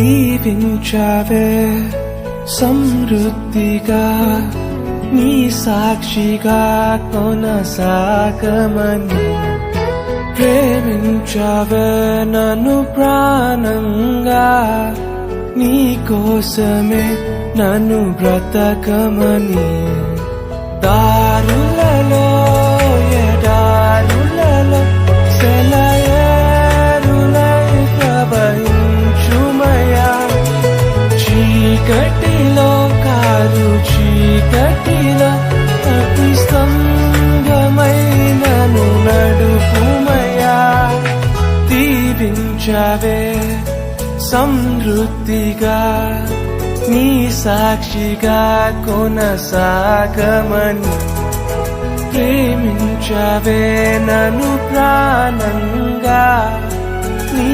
దీవించావే సమృద్ధిగా నీ సాక్షిగా కొనసాగమని ప్రేమించావే నన్ను ప్రాణంగా నీ కోసమే నన్ను బ్రతకమని దారులలో ఎడారులలో సెలయేరులై ప్రవహించుమయా చీకటిలో కారు చీకటిలో అతి స్తంభమైనను నడుపుమయా దీవించావే సమృద్ధిగా నీ సాక్షిగా కొనసాగమని ప్రేమించావే నన్ను ప్రాణంగా నీ